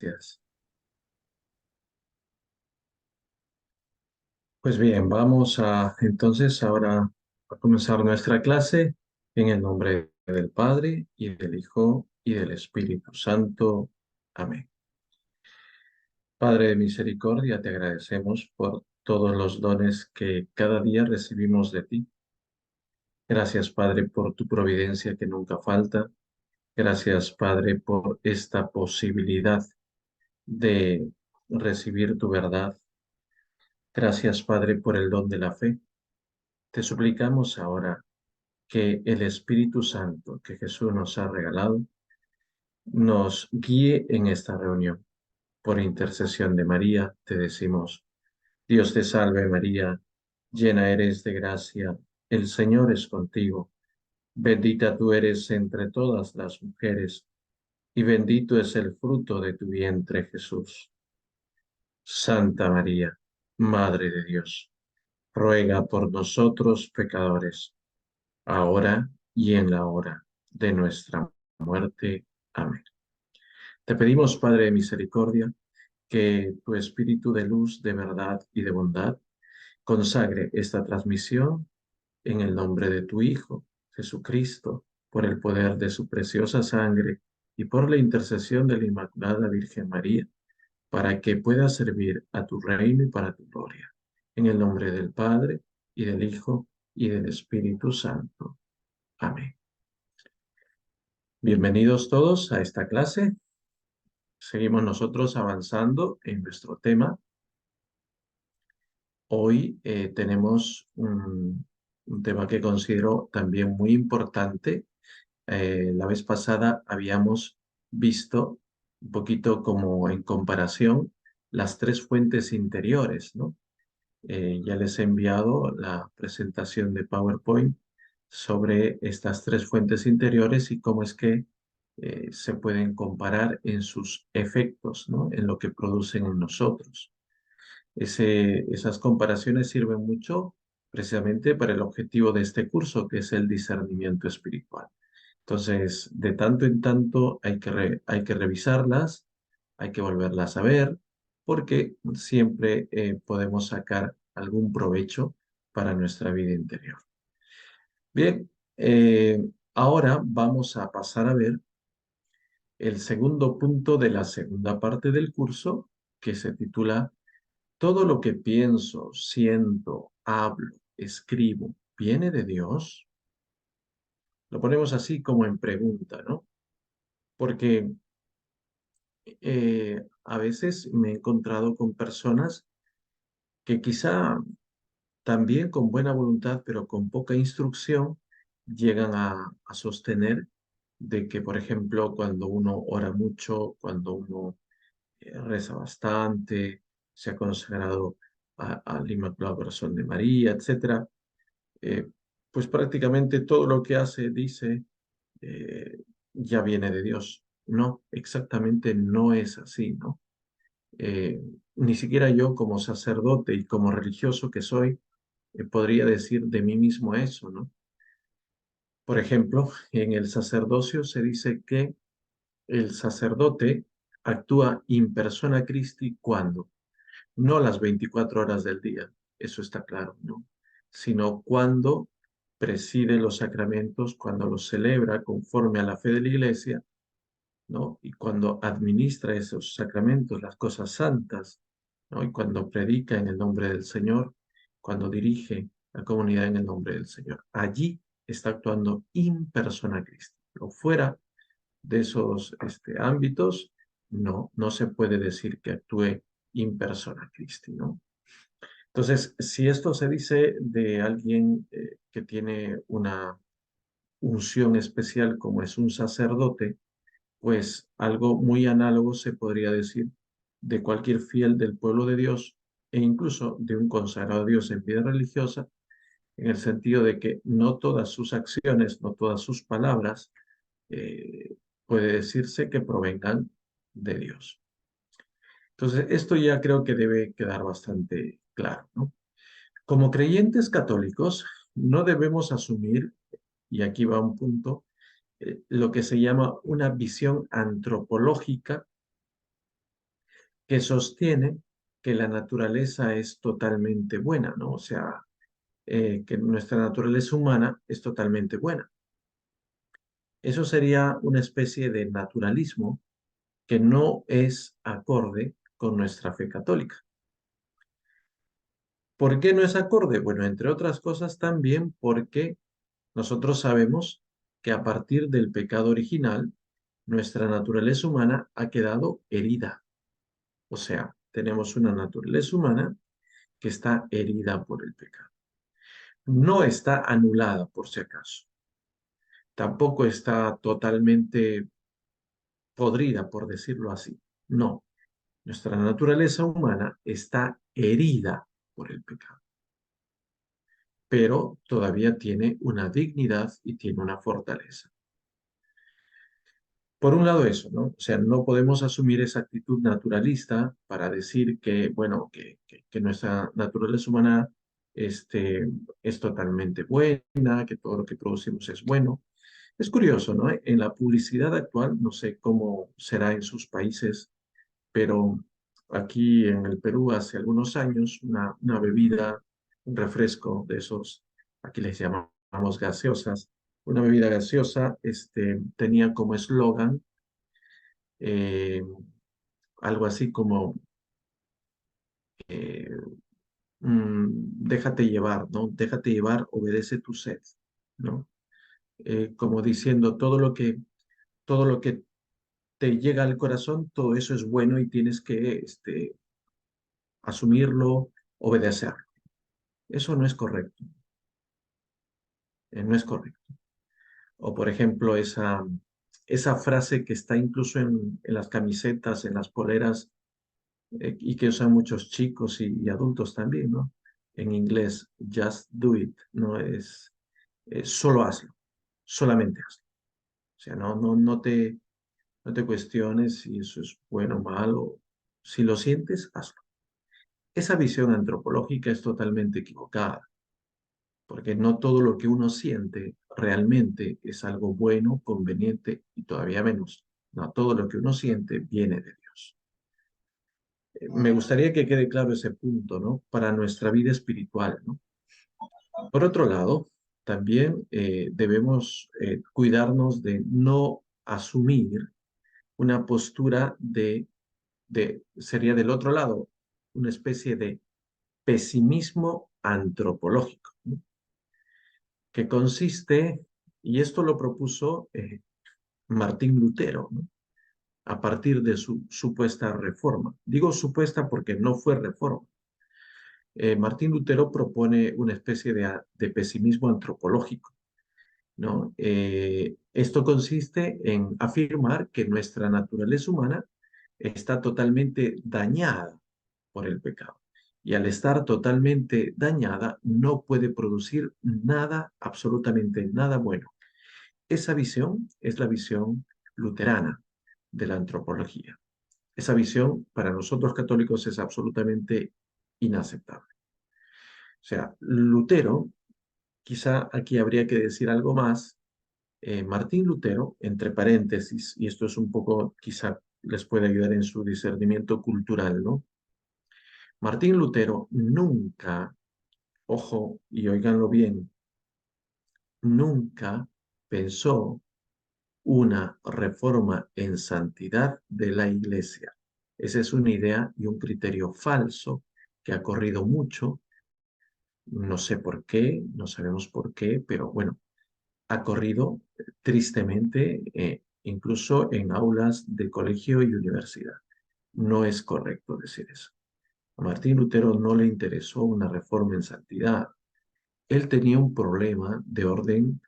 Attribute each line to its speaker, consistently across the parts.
Speaker 1: Gracias. Pues bien, vamos a entonces ahora a comenzar nuestra clase en el nombre del Padre y del Hijo y del Espíritu Santo. Amén. Padre de misericordia, te agradecemos por todos los dones que cada día recibimos de ti. Gracias, Padre, por tu providencia que nunca falta. Gracias, Padre, por esta posibilidad de recibir tu verdad. Gracias, Padre, por el don de la fe. Te suplicamos ahora que el Espíritu Santo que Jesús nos ha regalado nos guíe en esta reunión. Por intercesión de María, te decimos, Dios te salve María, llena eres de gracia, el Señor es contigo, bendita tú eres entre todas las mujeres, y bendito es el fruto de tu vientre Jesús. Santa María, Madre de Dios, ruega por nosotros pecadores, ahora y en la hora de nuestra muerte. Amén. Te pedimos, Padre de misericordia, que tu Espíritu de luz, de verdad y de bondad consagre esta transmisión en el nombre de tu Hijo, Jesucristo, por el poder de su preciosa sangre y por la intercesión de la Inmaculada Virgen María, para que pueda servir a tu reino y para tu gloria. En el nombre del Padre, y del Hijo, y del Espíritu Santo. Amén. Bienvenidos todos a esta clase. Seguimos nosotros avanzando en nuestro tema. Hoy tenemos un tema que considero también muy importante. La vez pasada habíamos visto un poquito como en comparación las tres fuentes interiores, ¿no? Ya les he enviado la presentación de PowerPoint sobre estas tres fuentes interiores y cómo es que se pueden comparar en sus efectos, ¿no? En lo que producen en nosotros. Esas comparaciones sirven mucho precisamente para el objetivo de este curso, que es el discernimiento espiritual. Entonces, de tanto en tanto hay que revisarlas, hay que volverlas a ver, porque siempre podemos sacar algún provecho para nuestra vida interior. Bien, ahora vamos a pasar a ver el segundo punto de la segunda parte del curso, que se titula ¿Todo lo que pienso, siento, hablo, escribo, viene de Dios? Lo ponemos así como en pregunta, ¿no? Porque a veces me he encontrado con personas que quizá también con buena voluntad, pero con poca instrucción, llegan a sostener de que, por ejemplo, cuando uno ora mucho, cuando uno reza bastante, se ha consagrado al Inmaculado Corazón de María, etcétera, eh, pues prácticamente todo lo que hace, dice, eh, ya viene de Dios. No, exactamente no es así, ¿no? Eh, Ni siquiera yo como sacerdote y como religioso que soy, podría decir de mí mismo eso, ¿no? Por ejemplo, en el sacerdocio se dice que el sacerdote actúa in persona Christi cuando, no las 24 horas del día, eso está claro, ¿no? Sino cuando preside los sacramentos, cuando los celebra conforme a la fe de la Iglesia, ¿no? Y cuando administra esos sacramentos, las cosas santas, ¿no? Y cuando predica en el nombre del Señor, cuando dirige la comunidad en el nombre del Señor. Allí está actuando in persona Christi. O fuera de esos ámbitos, no se puede decir que actúe in persona Christi, ¿no? Entonces, si esto se dice de alguien que tiene una unción especial como es un sacerdote, pues algo muy análogo se podría decir de cualquier fiel del pueblo de Dios e incluso de un consagrado a Dios en vida religiosa, en el sentido de que no todas sus acciones, no todas sus palabras, puede decirse que provengan de Dios. Entonces, esto ya creo que debe quedar bastante claro, ¿no? Como creyentes católicos, no debemos asumir, y aquí va un punto, lo que se llama una visión antropológica que sostiene que la naturaleza es totalmente buena, ¿no? O sea, que nuestra naturaleza humana es totalmente buena. Eso sería una especie de naturalismo que no es acorde con nuestra fe católica. ¿Por qué no es acorde? Bueno, entre otras cosas también porque nosotros sabemos que a partir del pecado original, nuestra naturaleza humana ha quedado herida. O sea, tenemos una naturaleza humana que está herida por el pecado. No está anulada, por si acaso. Tampoco está totalmente podrida, por decirlo así. No, nuestra naturaleza humana está herida por el pecado, pero todavía tiene una dignidad y tiene una fortaleza. Por un lado eso, ¿no? O sea, no podemos asumir esa actitud naturalista para decir que, bueno, que nuestra naturaleza humana es totalmente buena, que todo lo que producimos es bueno. Es curioso, ¿no? En la publicidad actual, no sé cómo será en sus países, pero aquí en el Perú hace algunos años una bebida, un refresco de esos, aquí les llamamos gaseosas, una bebida gaseosa, tenía como eslogan eh, algo así como eh, déjate llevar, ¿no? Déjate llevar, obedece tu sed, ¿no? Como diciendo todo lo que te llega al corazón, todo eso es bueno y tienes que asumirlo, obedecerlo. Eso no es correcto, no es correcto. O por ejemplo, esa frase que está incluso en las camisetas, en las poleras, y que usan muchos chicos y adultos también, ¿no? En inglés, just do it, ¿no? Solo hazlo, solamente hazlo. O sea, no te cuestiones si eso es bueno o malo. Si lo sientes, hazlo. Esa visión antropológica es totalmente equivocada, porque no todo lo que uno siente realmente es algo bueno, conveniente y todavía menos. No todo lo que uno siente viene de Dios. Me gustaría que quede claro ese punto, ¿no? Para nuestra vida espiritual, ¿no? Por otro lado, también debemos cuidarnos de no asumir una postura sería del otro lado, una especie de pesimismo antropológico, ¿no? Que consiste, y esto lo propuso Martín Lutero, ¿no? A partir de su supuesta reforma. Digo supuesta porque no fue reforma. Martín Lutero propone una especie de pesimismo antropológico, ¿no? Esto consiste en afirmar que nuestra naturaleza humana está totalmente dañada por el pecado. Y al estar totalmente dañada, no puede producir nada, absolutamente nada bueno. Esa visión es la visión luterana de la antropología. Esa visión para nosotros católicos es absolutamente inaceptable. O sea, Lutero, quizá aquí habría que decir algo más. Martín Lutero, entre paréntesis, y esto es un poco, quizá les puede ayudar en su discernimiento cultural, ¿no? Martín Lutero nunca, ojo y oíganlo bien, nunca pensó una reforma en santidad de la Iglesia. Esa es una idea y un criterio falso que ha corrido mucho, no sé por qué, no sabemos por qué, pero bueno, ha corrido tristemente, incluso en aulas de colegio y universidad. No es correcto decir eso. A Martín Lutero no le interesó una reforma en santidad. Él tenía un problema de orden,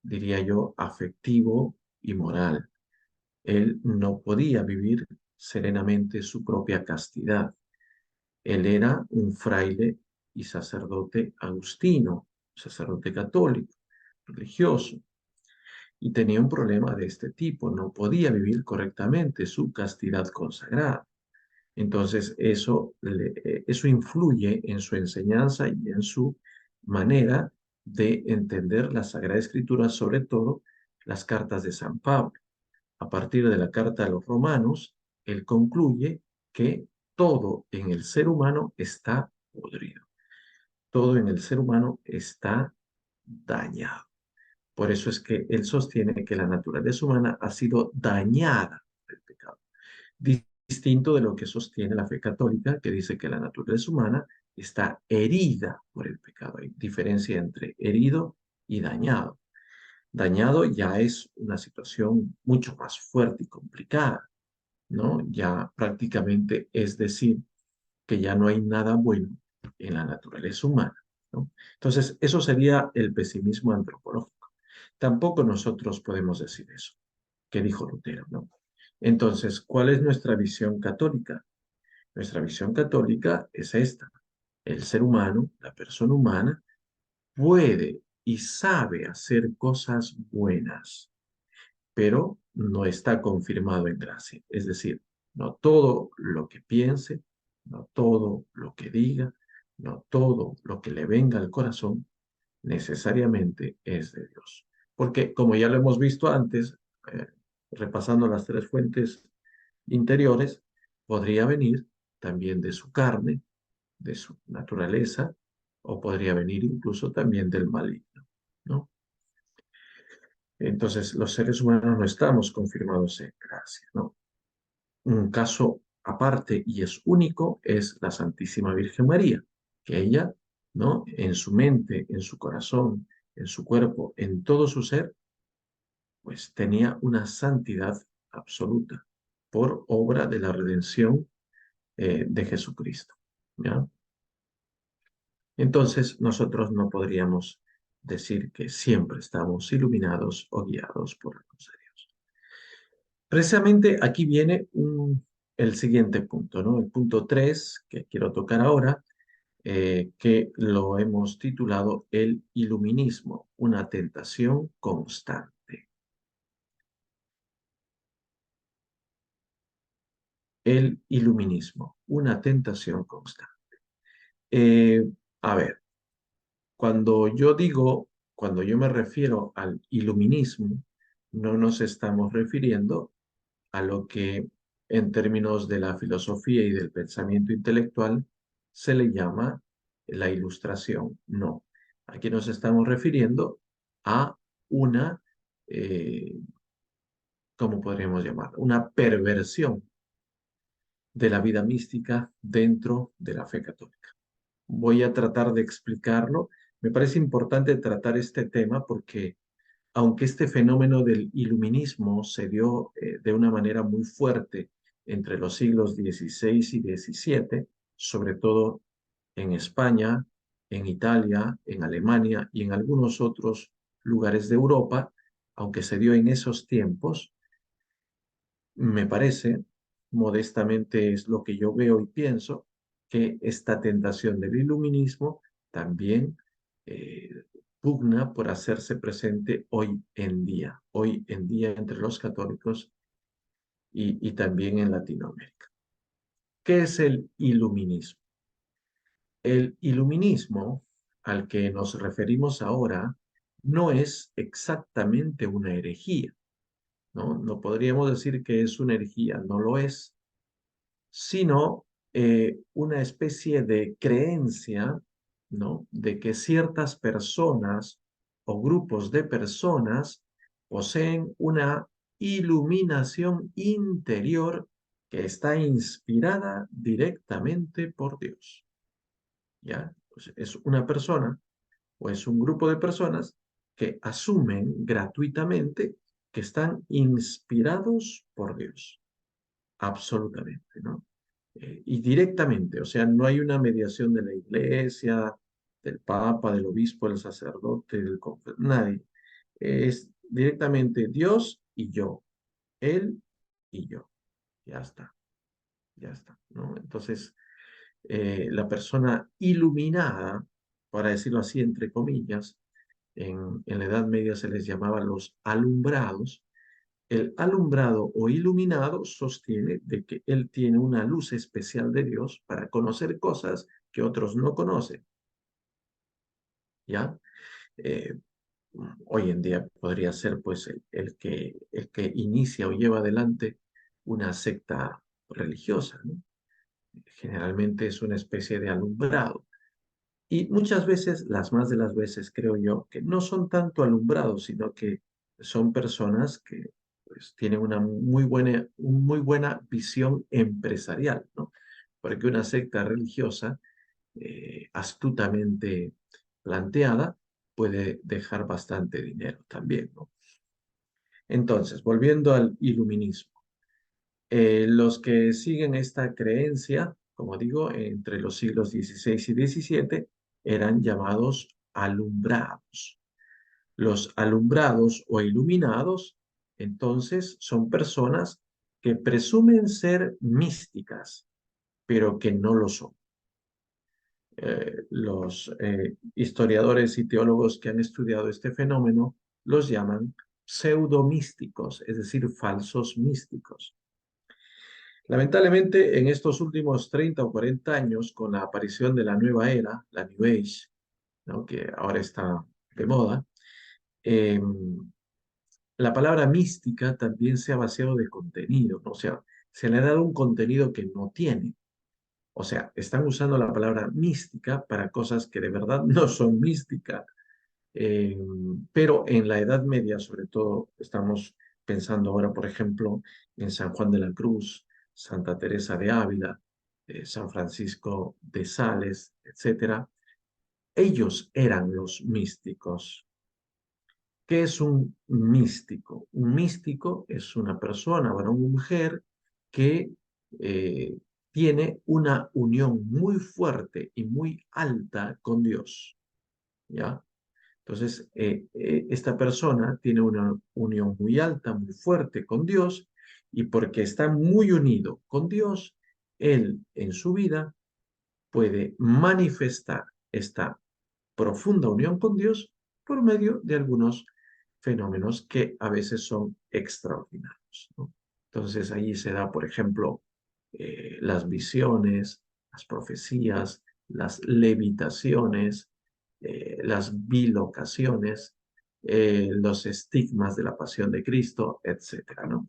Speaker 1: diría yo, afectivo y moral. Él no podía vivir serenamente su propia castidad. Él era un fraile y sacerdote agustino, sacerdote católico, religioso, y tenía un problema de este tipo. No podía vivir correctamente su castidad consagrada. Entonces, eso influye en su enseñanza y en su manera de entender la Sagrada Escritura, sobre todo las cartas de San Pablo. A partir de la carta a los romanos, él concluye que todo en el ser humano está podrido. Todo en el ser humano está dañado. Por eso es que él sostiene que la naturaleza humana ha sido dañada por el pecado. Distinto de lo que sostiene la fe católica, que dice que la naturaleza humana está herida por el pecado. Hay diferencia entre herido y dañado. Dañado ya es una situación mucho más fuerte y complicada, ¿no? Ya prácticamente es decir que ya no hay nada bueno en la naturaleza humana, ¿no? Entonces, eso sería el pesimismo antropológico. Tampoco nosotros podemos decir eso, que dijo Lutero, ¿no? Entonces, ¿cuál es nuestra visión católica? Nuestra visión católica es esta. El ser humano, la persona humana, puede y sabe hacer cosas buenas, pero no está confirmado en gracia. Es decir, no todo lo que piense, no todo lo que diga, no todo lo que le venga al corazón necesariamente es de Dios. Porque como ya lo hemos visto antes, eh, repasando las tres fuentes interiores, podría venir también de su carne, de su naturaleza, o podría venir incluso también del maligno, ¿no? Entonces, los seres humanos no estamos confirmados en gracia, ¿no? Un caso aparte y es único es la Santísima Virgen María, que ella, ¿no? En su mente, en su corazón, en su cuerpo, en todo su ser, pues tenía una santidad absoluta por obra de la redención de Jesucristo, ¿ya? Entonces, nosotros no podríamos decir que siempre estamos iluminados o guiados por la luz de Dios. Precisamente aquí viene el siguiente punto, ¿no? El punto 3 que quiero tocar ahora, que lo hemos titulado el iluminismo, una tentación constante. El iluminismo, una tentación constante. Eh, a ver, cuando yo me refiero al iluminismo, no nos estamos refiriendo a lo que en términos de la filosofía y del pensamiento intelectual se le llama la ilustración. No, aquí nos estamos refiriendo a una, eh, ¿cómo podríamos llamarlo? Una perversión de la vida mística dentro de la fe católica. Voy a tratar de explicarlo. Me parece importante tratar este tema porque aunque este fenómeno del iluminismo se dio de una manera muy fuerte entre los siglos XVI y XVII, sobre todo en España, en Italia, en Alemania y en algunos otros lugares de Europa, aunque se dio en esos tiempos, me parece, modestamente es lo que yo veo y pienso, que esta tentación del iluminismo también eh, pugna por hacerse presente hoy en día entre los católicos y también en Latinoamérica. ¿Qué es el iluminismo? El iluminismo al que nos referimos ahora no es exactamente una herejía, ¿no? No podríamos decir que es una herejía, no lo es, sino una especie de creencia, ¿no? De que ciertas personas o grupos de personas poseen una iluminación interior que está inspirada directamente por Dios, ¿ya? Pues es una persona o es un grupo de personas que asumen gratuitamente que están inspirados por Dios, absolutamente, ¿no? Y directamente, o sea, no hay una mediación de la iglesia, del papa, del obispo, del sacerdote, nadie. Es directamente Dios y yo, él y yo. Ya está, ¿no? Entonces, la persona iluminada, para decirlo así, entre comillas, en la Edad Media se les llamaba los alumbrados. El alumbrado o iluminado sostiene de que él tiene una luz especial de Dios para conocer cosas que otros no conocen, ¿ya? Eh, Hoy en día podría ser pues el que inicia o lleva adelante una secta religiosa, ¿no? Generalmente es una especie de alumbrado. Y muchas veces, las más de las veces creo yo, que no son tanto alumbrados, sino que son personas que pues, tienen una muy buena visión empresarial, ¿no? Porque una secta religiosa astutamente planteada puede dejar bastante dinero también, ¿no? Entonces, volviendo al iluminismo, los que siguen esta creencia, como digo, entre los siglos XVI y XVII, eran llamados alumbrados. Los alumbrados o iluminados, entonces, son personas que presumen ser místicas, pero que no lo son. Los historiadores y teólogos que han estudiado este fenómeno los llaman pseudomísticos, es decir, falsos místicos. Lamentablemente, en estos últimos 30 o 40 años, con la aparición de la nueva era, la New Age, ¿no? Que ahora está de moda, eh, la palabra mística también se ha vaciado de contenido, ¿no? O sea, se le ha dado un contenido que no tiene. O sea, están usando la palabra mística para cosas que de verdad no son mística. Eh, pero en la Edad Media, sobre todo, estamos pensando ahora, por ejemplo, en San Juan de la Cruz, Santa Teresa de Ávila, San Francisco de Sales, etcétera. Ellos eran los místicos. ¿Qué es un místico? Un místico es una persona, varón o mujer, que eh, tiene una unión muy fuerte y muy alta con Dios, ¿ya? Entonces, esta persona tiene una unión muy alta, muy fuerte con Dios, y porque está muy unido con Dios, él en su vida puede manifestar esta profunda unión con Dios por medio de algunos fenómenos que a veces son extraordinarios, ¿no? Entonces, ahí se da, por ejemplo, las visiones, las profecías, las levitaciones, las bilocaciones, los estigmas de la pasión de Cristo, etcétera, ¿no?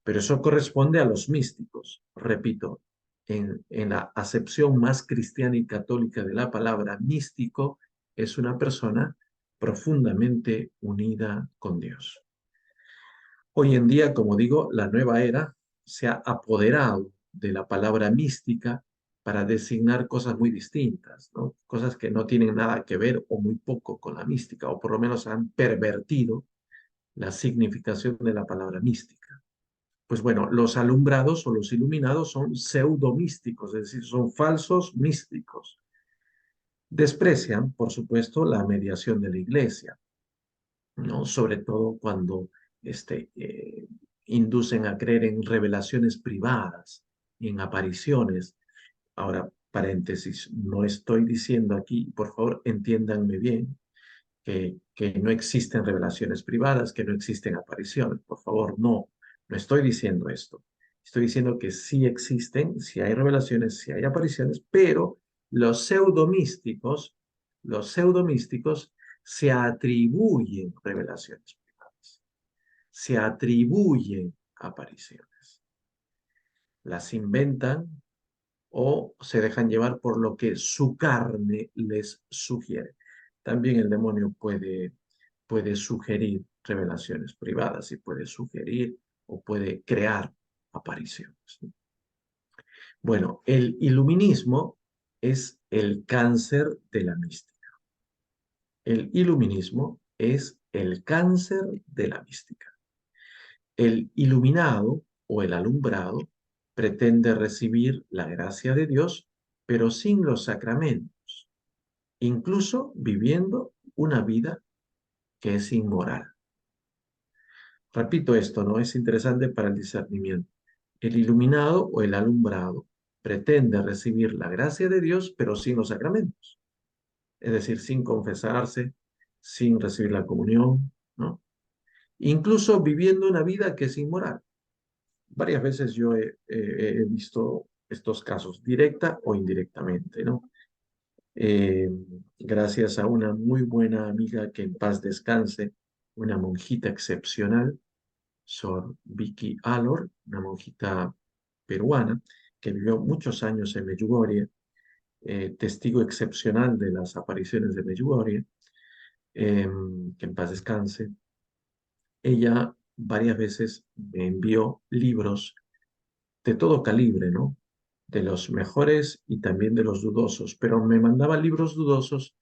Speaker 1: Pero eso corresponde a los místicos. Repito, en la acepción más cristiana y católica de la palabra, místico es una persona profundamente unida con Dios. Hoy en día, como digo, la nueva era se ha apoderado de la palabra mística para designar cosas muy distintas, ¿no? Cosas que no tienen nada que ver o muy poco con la mística, o por lo menos han pervertido la significación de la palabra mística. Pues bueno, los alumbrados o los iluminados son pseudomísticos, es decir, son falsos místicos. Desprecian, por supuesto, la mediación de la iglesia, ¿no? Sobre todo cuando este, inducen a creer en revelaciones privadas, en apariciones. Ahora, paréntesis, no estoy diciendo aquí, por favor, entiéndanme bien, que no existen revelaciones privadas, que no existen apariciones. Por favor, no, no estoy diciendo esto. Estoy diciendo que sí existen, sí hay revelaciones, sí hay apariciones, pero los pseudomísticos se atribuyen revelaciones privadas, se atribuyen apariciones, las inventan o se dejan llevar por lo que su carne les sugiere. También el demonio puede sugerir revelaciones privadas y puede sugerir o puede crear apariciones. Bueno, el iluminismo es el cáncer de la mística. El iluminismo es el cáncer de la mística. El iluminado o el alumbrado pretende recibir la gracia de Dios, pero sin los sacramentos, incluso viviendo una vida que es inmoral. Repito esto, ¿no? Es interesante para el discernimiento. El iluminado o el alumbrado pretende recibir la gracia de Dios, pero sin los sacramentos. Es decir, sin confesarse, sin recibir la comunión, ¿no? Incluso viviendo una vida que es inmoral. Varias veces yo he visto estos casos, directa o indirectamente, ¿no? Eh, Gracias a una muy buena amiga que en paz descanse, una monjita excepcional, Sor Vicky Alor, una monjita peruana, que vivió muchos años en Medjugorje, testigo excepcional de las apariciones de Medjugorje, que en paz descanse. Ella varias veces me envió libros de todo calibre, ¿no? De los mejores y también de los dudosos, pero me mandaba libros dudosos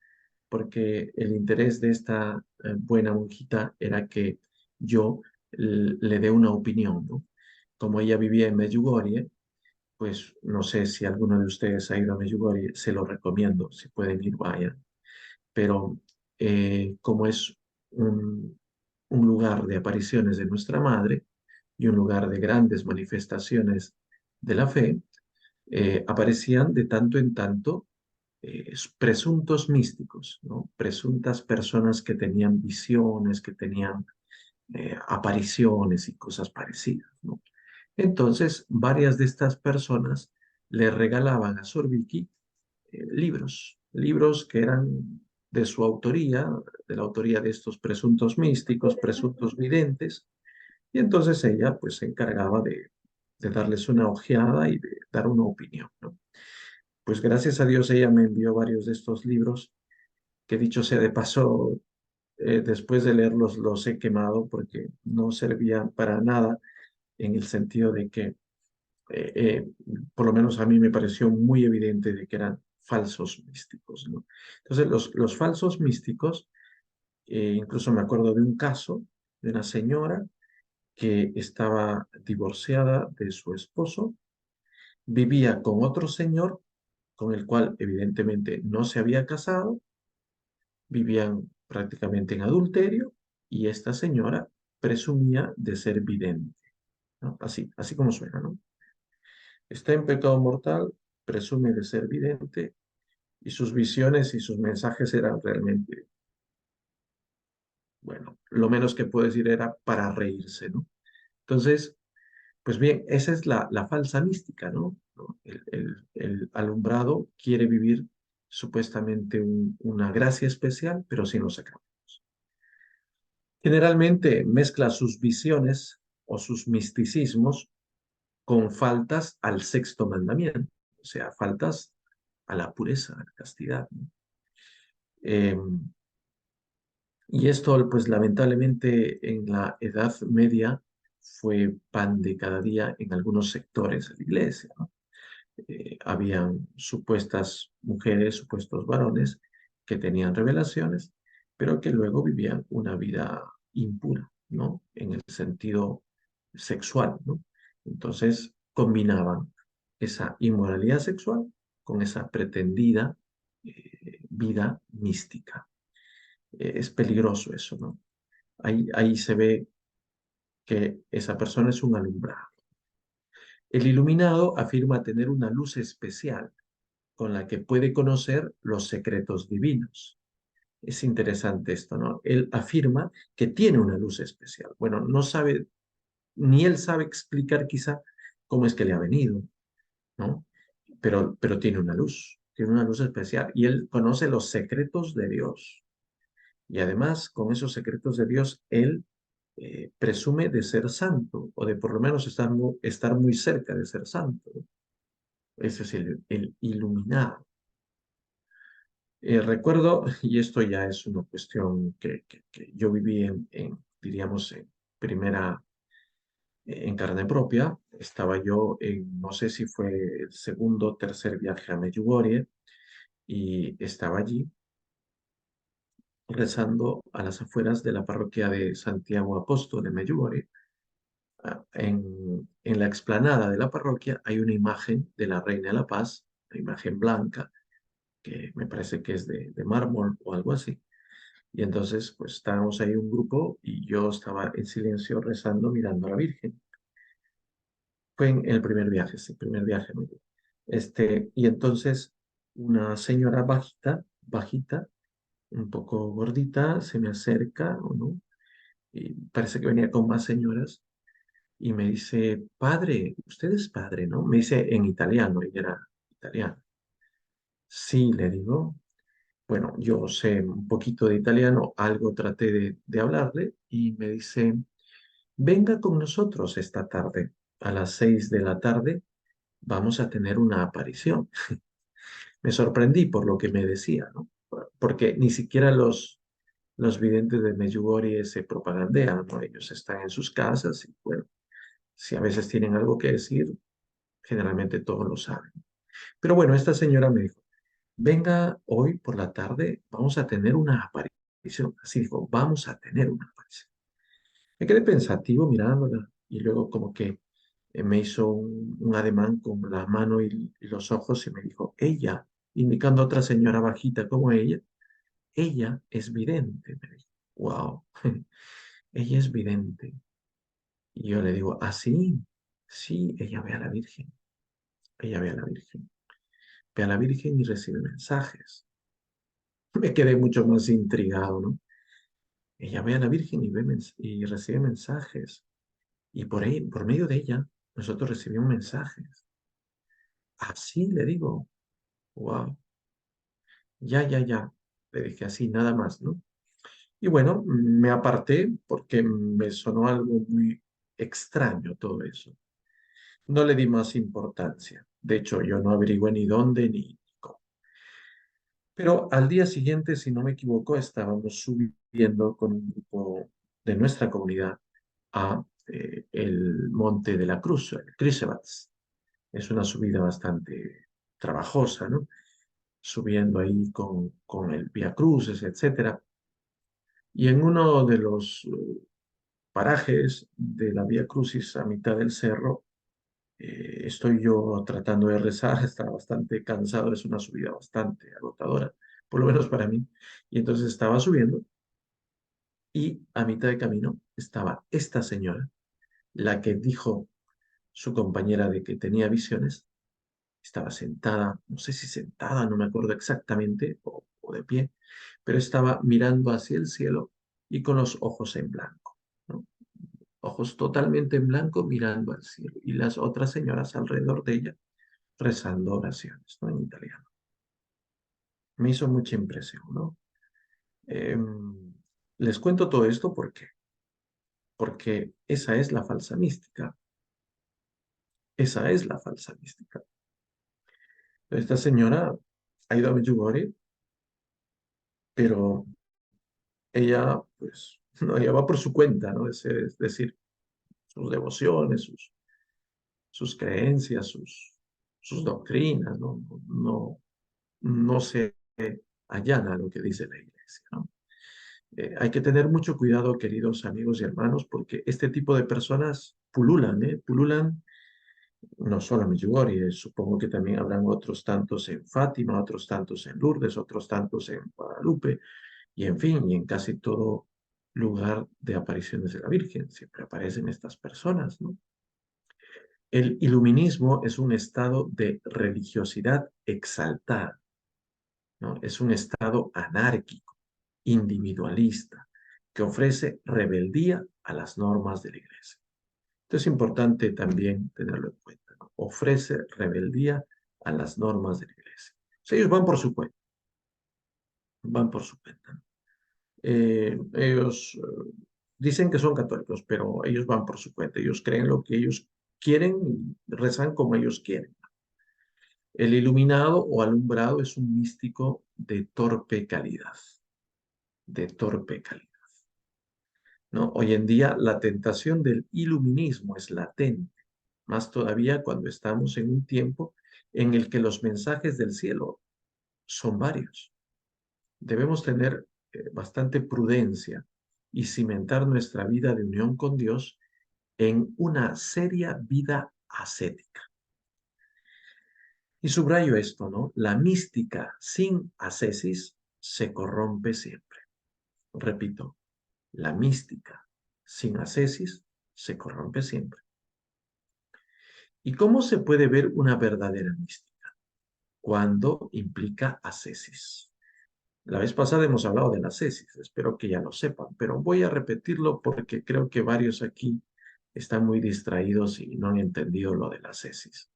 Speaker 1: porque el interés de esta buena monjita era que yo le dé una opinión, ¿no? Como ella vivía en Medjugorje, pues no sé si alguno de ustedes ha ido a Medjugorje, se lo recomiendo, si pueden ir, vayan. Pero como es un, un lugar de apariciones de nuestra Madre y un lugar de grandes manifestaciones de la fe, aparecían de tanto en tanto presuntos místicos, ¿no? Presuntas personas que tenían visiones, que tenían apariciones y cosas parecidas, ¿no? Entonces, varias de estas personas le regalaban a Sor Vicky libros que eran de su autoría, de la autoría de estos presuntos místicos, presuntos videntes, y entonces ella pues se encargaba de darles una ojeada y de dar una opinión, ¿no? Pues gracias a Dios ella me envió varios de estos libros, que dicho sea de paso, después de leerlos los he quemado porque no servían para nada en el sentido de que, eh, eh, por lo menos a mí me pareció muy evidente de que eran falsos místicos, ¿no? Entonces los falsos místicos, incluso me acuerdo de un caso de una señora que estaba divorciada de su esposo, vivía con otro señor con el cual evidentemente no se había casado, vivían prácticamente en adulterio y esta señora presumía de ser vidente, ¿no? Así como suena, ¿no? Está en pecado mortal, presume de ser vidente y sus visiones y sus mensajes eran realmente, bueno, lo menos que puedo decir era para reírse, ¿no? Entonces, pues bien, esa es la falsa mística, ¿no? ¿No? El alumbrado quiere vivir supuestamente una gracia especial, pero sin los sacramentos. Generalmente mezcla sus visiones o sus misticismos con faltas al sexto mandamiento, o sea, faltas a la pureza, a la castidad, ¿no? Eh, y esto, pues lamentablemente en la Edad Media fue pan de cada día en algunos sectores de la iglesia, ¿no? Habían supuestas mujeres, supuestos varones que tenían revelaciones, pero que luego vivían una vida impura, ¿no? En el sentido sexual, ¿no? Entonces combinaban esa inmoralidad sexual con esa pretendida vida mística. Es peligroso eso, ¿no? Ahí se ve que esa persona es un alumbrado. El iluminado afirma tener una luz especial con la que puede conocer los secretos divinos. Es interesante esto, ¿no? Él afirma que tiene una luz especial. Bueno, no sabe, ni él sabe explicar quizá cómo es que le ha venido, ¿no? Pero tiene una luz especial y él conoce los secretos de Dios. Y además, con esos secretos de Dios, él presume de ser santo o de por lo menos estar muy cerca de ser santo, ¿no? Ese es el iluminado. Recuerdo, y esto ya es una cuestión que yo viví diríamos, en carne propia. Estaba yo no sé si fue el segundo o tercer viaje a Medjugorje, y estaba allí rezando a las afueras de la parroquia de Santiago Apóstol de Medjugorje. En la explanada de la parroquia hay una imagen de la Reina de la Paz, una imagen blanca, que me parece que es de mármol o algo así. Y entonces, pues estábamos ahí un grupo y yo estaba en silencio rezando mirando a la Virgen. Fue en el primer viaje, sí, el primer viaje. Y entonces una señora bajita, bajita, un poco gordita, se me acerca, ¿o no? Y parece que venía con más señoras y me dice, padre, usted es padre, ¿no? Me dice en italiano, ella era italiana. Sí, le digo. Bueno, yo sé un poquito de italiano, algo traté de hablarle y me dice, venga con nosotros esta tarde, a las 6 de la tarde, vamos a tener una aparición. Me sorprendí por lo que me decía, ¿no? Porque ni siquiera los videntes de Medjugorje se propagandean, ¿no? Ellos están en sus casas y, bueno, si a veces tienen algo que decir, generalmente todos lo saben. Pero bueno, esta señora me dijo, venga hoy por la tarde, vamos a tener una aparición. Así dijo, vamos a tener una aparición. Me quedé pensativo mirándola y luego como que me hizo un ademán con la mano y los ojos y me dijo, ella, indicando a otra señora bajita como ella es vidente. Me dijo, wow, ella es vidente. Y yo le digo, ¿ah, sí? Sí, ella ve a la Virgen, ella ve a la Virgen, ve a la Virgen y recibe mensajes. Me quedé mucho más intrigado, ¿no? Ella ve a la Virgen y recibe mensajes. Y por ahí, por medio de ella, nosotros recibimos mensajes. Así le digo, wow, ya. Le dije así, nada más, ¿no? Y bueno, me aparté porque me sonó algo muy extraño todo eso. No le di más importancia. De hecho, yo no averigué ni dónde ni cómo. Pero al día siguiente, si no me equivoco, estábamos subiendo con un grupo de nuestra comunidad a el Monte de la Cruz, el Kruševac. Es una subida bastante trabajosa, ¿no? Subiendo ahí con el Vía Cruces, etcétera. Y en uno de los parajes de la Vía Crucis a mitad del cerro, estoy yo tratando de rezar, estaba bastante cansado, es una subida bastante agotadora, por lo menos para mí. Y entonces estaba subiendo y a mitad de camino estaba esta señora, la que dijo su compañera de que tenía visiones, estaba sentada, no sé si sentada, no me acuerdo exactamente, o de pie, pero estaba mirando hacia el cielo y con los ojos en blanco, ¿no? Ojos totalmente en blanco mirando al cielo y las otras señoras alrededor de ella rezando oraciones, ¿no? En italiano. Me hizo mucha impresión, ¿no? Les cuento todo esto porque esa es la falsa mística, esa es la falsa mística. Esta señora ha ido a Medjugorje, pero ella, pues, no, ella va por su cuenta, ¿no? Es decir, sus devociones, sus creencias, sus doctrinas, ¿no? No se allana lo que dice la iglesia, ¿no? Hay que tener mucho cuidado, queridos amigos y hermanos, porque este tipo de personas pululan, ¿eh? Pululan no solo en Medjugorje, supongo que también habrán otros tantos en Fátima, otros tantos en Lourdes, otros tantos en Guadalupe, y en fin, y en casi todo lugar de apariciones de la Virgen, siempre aparecen estas personas, ¿no? El iluminismo es un estado de religiosidad exaltada, ¿no? Es un estado anárquico, individualista, que ofrece rebeldía a las normas de la iglesia. Esto es importante también tenerlo en cuenta, ¿no? Ofrece rebeldía a las normas de la iglesia. O sea, ellos van por su cuenta, van por su cuenta, ¿no? Ellos dicen que son católicos, pero ellos van por su cuenta. Ellos creen lo que ellos quieren y rezan como ellos quieren. El iluminado o alumbrado es un místico de torpe calidad, de torpe calidad, ¿no? Hoy en día la tentación del iluminismo es latente, más todavía cuando estamos en un tiempo en el que los mensajes del cielo son varios. Debemos tener bastante prudencia y cimentar nuestra vida de unión con Dios en una seria vida ascética. Y subrayo esto, ¿no? La mística sin ascesis se corrompe siempre. Repito, la mística sin ascesis se corrompe siempre. ¿Y cómo se puede ver una verdadera mística? Cuando implica ascesis. La vez pasada hemos hablado de la ascesis, espero que ya lo sepan, pero voy a repetirlo porque creo que varios aquí están muy distraídos y no han entendido lo de la ascesis.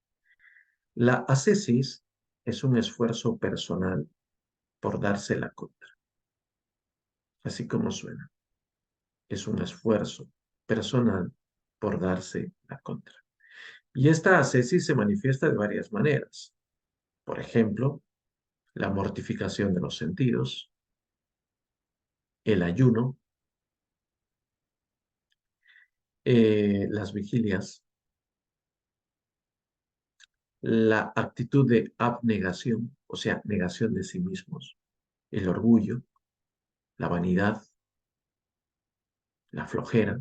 Speaker 1: La ascesis es un esfuerzo personal por darse la contra, así como suena. Es un esfuerzo personal por darse la contra. Y esta ascesis se manifiesta de varias maneras. Por ejemplo, la mortificación de los sentidos, el ayuno, las vigilias, la actitud de abnegación, o sea, negación de sí mismos, el orgullo, la vanidad, la flojera,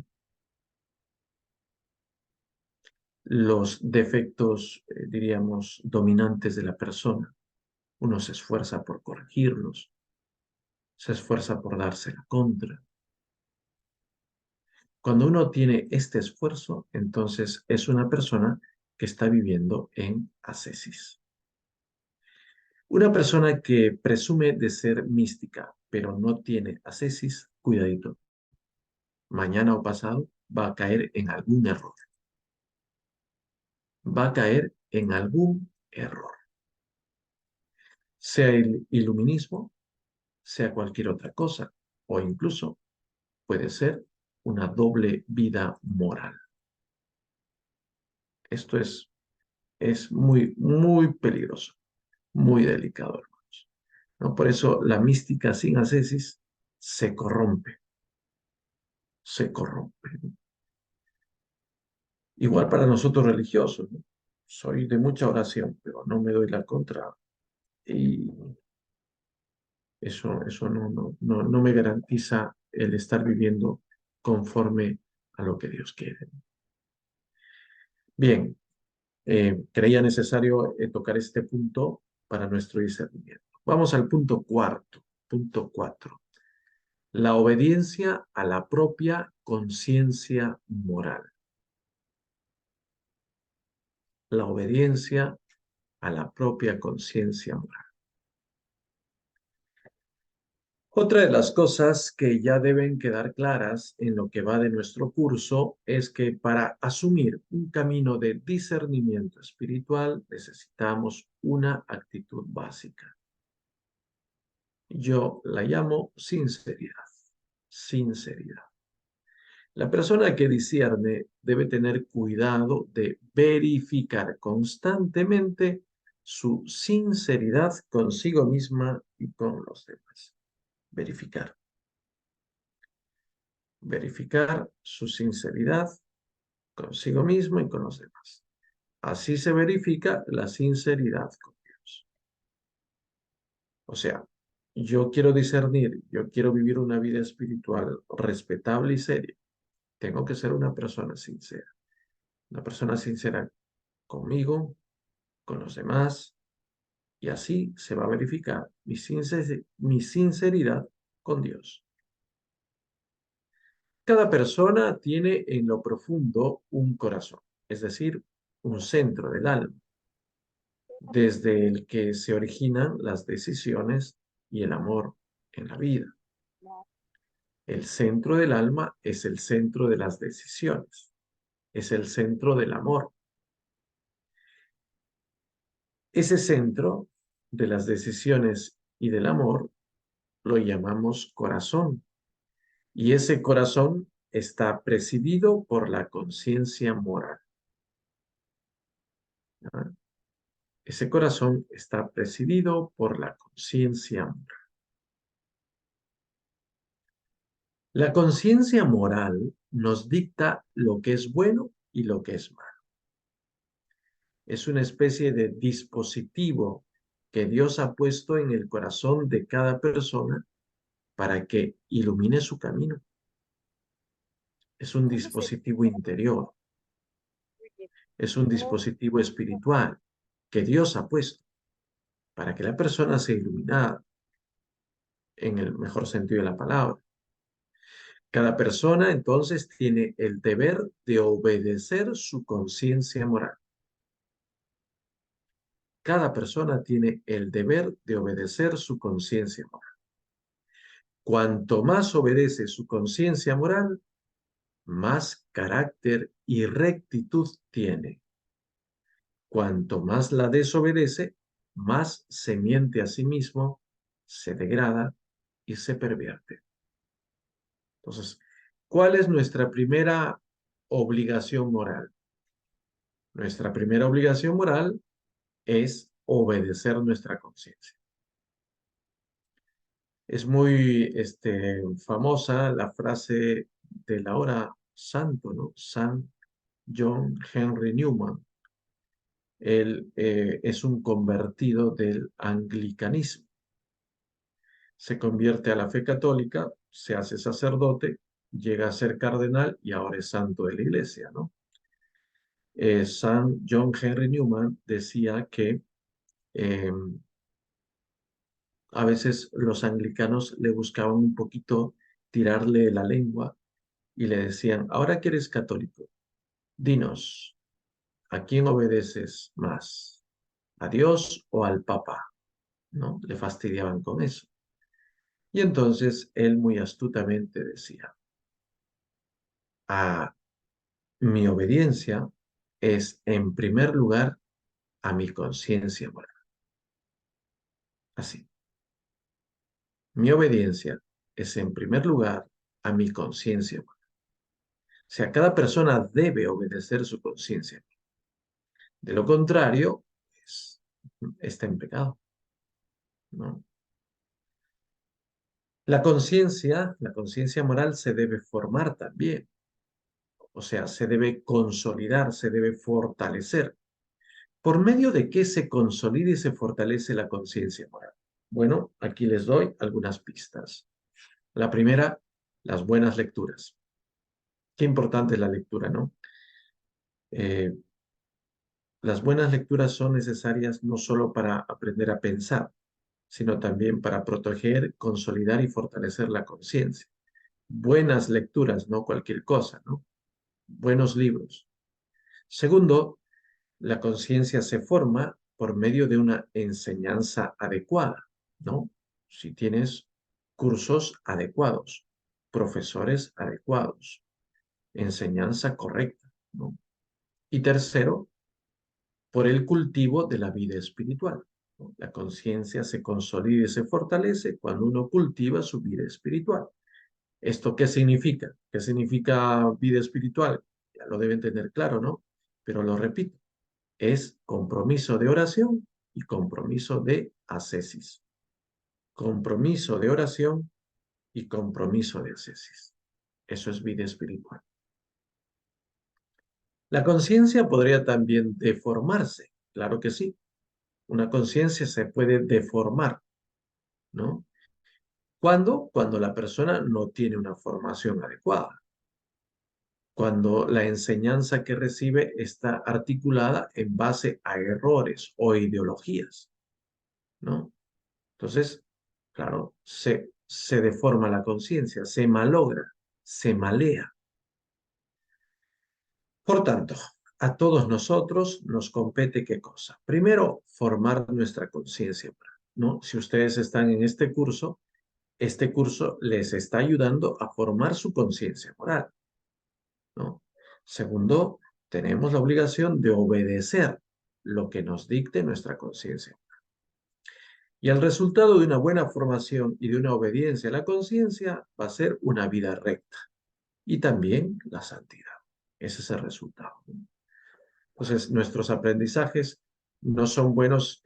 Speaker 1: los defectos, diríamos, dominantes de la persona. Uno se esfuerza por corregirlos, se esfuerza por darse la contra. Cuando uno tiene este esfuerzo, entonces es una persona que está viviendo en ascesis. Una persona que presume de ser mística, pero no tiene ascesis, cuidadito, mañana o pasado va a caer en algún error. Va a caer en algún error. Sea el iluminismo, sea cualquier otra cosa, o incluso puede ser una doble vida moral. Esto es muy, muy peligroso, muy delicado, hermanos, ¿no? Por eso la mística sin ascesis se corrompe, se corrompe. Igual para nosotros religiosos, ¿no? Soy de mucha oración, pero no me doy la contra y eso no me garantiza el estar viviendo conforme a lo que Dios quiere. Bien, creía necesario tocar este punto para nuestro discernimiento. Vamos al punto cuarto, punto 4. La obediencia a la propia conciencia moral. La obediencia a la propia conciencia moral. Otra de las cosas que ya deben quedar claras en lo que va de nuestro curso es que para asumir un camino de discernimiento espiritual necesitamos una actitud básica. Yo la llamo sinceridad. Sinceridad. La persona que discierne debe tener cuidado de verificar constantemente su sinceridad consigo misma y con los demás. Verificar. Verificar su sinceridad consigo mismo y con los demás. Así se verifica la sinceridad con Dios. O sea, yo quiero discernir, yo quiero vivir una vida espiritual respetable y seria. Tengo que ser una persona sincera conmigo, con los demás, y así se va a verificar mi sinceridad con Dios. Cada persona tiene en lo profundo un corazón, es decir, un centro del alma, desde el que se originan las decisiones y el amor en la vida. El centro del alma es el centro de las decisiones, es el centro del amor. Ese centro de las decisiones y del amor lo llamamos corazón, y ese corazón está presidido por la conciencia moral, ¿no? Ese corazón está presidido por la conciencia moral. La conciencia moral nos dicta lo que es bueno y lo que es malo. Es una especie de dispositivo que Dios ha puesto en el corazón de cada persona para que ilumine su camino. Es un dispositivo interior, es un dispositivo espiritual que Dios ha puesto para que la persona sea iluminada en el mejor sentido de la palabra. Cada persona entonces tiene el deber de obedecer su conciencia moral. Cada persona tiene el deber de obedecer su conciencia moral. Cuanto más obedece su conciencia moral, más carácter y rectitud tiene. Cuanto más la desobedece, más se miente a sí mismo, se degrada y se pervierte. Entonces, ¿cuál es nuestra primera obligación moral? Nuestra primera obligación moral es obedecer nuestra conciencia. Es muy famosa la frase del ahora santo, ¿no? San John Henry Newman. Él es un convertido del anglicanismo. Se convierte a la fe católica, se hace sacerdote, llega a ser cardenal y ahora es santo de la iglesia, ¿no? San John Henry Newman decía que eh, a veces los anglicanos le buscaban un poquito tirarle la lengua y le decían, ahora que eres católico, dinos, ¿a quién obedeces más? ¿A Dios o al Papa? ¿No? Le fastidiaban con eso. Y entonces él muy astutamente decía, a mi obediencia es en primer lugar a mi conciencia moral. Así, mi obediencia es en primer lugar a mi conciencia moral. O sea, cada persona debe obedecer su conciencia. De lo contrario, pues, está en pecado, ¿no? La conciencia moral se debe formar también. O sea, se debe consolidar, se debe fortalecer. ¿Por medio de qué se consolida y se fortalece la conciencia moral? Bueno, aquí les doy algunas pistas. La primera, las buenas lecturas. Qué importante es la lectura, ¿no? Eh, las buenas lecturas son necesarias no solo para aprender a pensar, sino también para proteger, consolidar y fortalecer la conciencia. Buenas lecturas, no cualquier cosa, ¿no? Buenos libros. Segundo, la conciencia se forma por medio de una enseñanza adecuada, ¿no? Si tienes cursos adecuados, profesores adecuados, enseñanza correcta, ¿no? Y tercero, por el cultivo de la vida espiritual, ¿no? La conciencia se consolida y se fortalece cuando uno cultiva su vida espiritual. ¿Esto qué significa? ¿Qué significa vida espiritual? Ya lo deben tener claro, ¿no? Pero lo repito, es compromiso de oración y compromiso de ascesis. Compromiso de oración y compromiso de ascesis. Eso es vida espiritual. La conciencia podría también deformarse, claro que sí. Una conciencia se puede deformar, ¿no? ¿Cuándo? Cuando la persona no tiene una formación adecuada. Cuando la enseñanza que recibe está articulada en base a errores o ideologías, ¿no? Entonces, claro, se deforma la conciencia, se malogra, se malea. Por tanto, a todos nosotros nos compete ¿qué cosa? Primero, formar nuestra conciencia, ¿no? Si ustedes están en este curso les está ayudando a formar su conciencia moral, ¿no? Segundo, tenemos la obligación de obedecer lo que nos dicte nuestra conciencia. Y el resultado de una buena formación y de una obediencia a la conciencia va a ser una vida recta y también la santidad. Ese es el resultado, ¿no? Entonces, nuestros aprendizajes no son buenos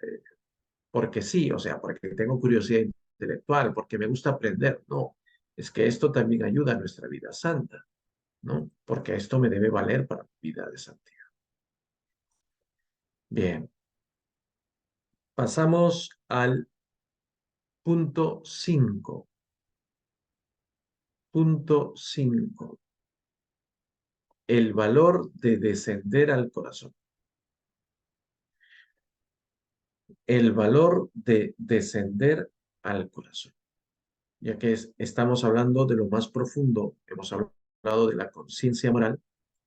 Speaker 1: porque sí, o sea, porque tengo curiosidad intelectual, porque me gusta aprender. No, es que esto también ayuda a nuestra vida santa, ¿no? Porque esto me debe valer para mi vida de santidad. Bien, pasamos al punto 5. Punto 5. El valor de descender al corazón. El valor de descender al corazón. Ya que estamos hablando de lo más profundo, hemos hablado de la conciencia moral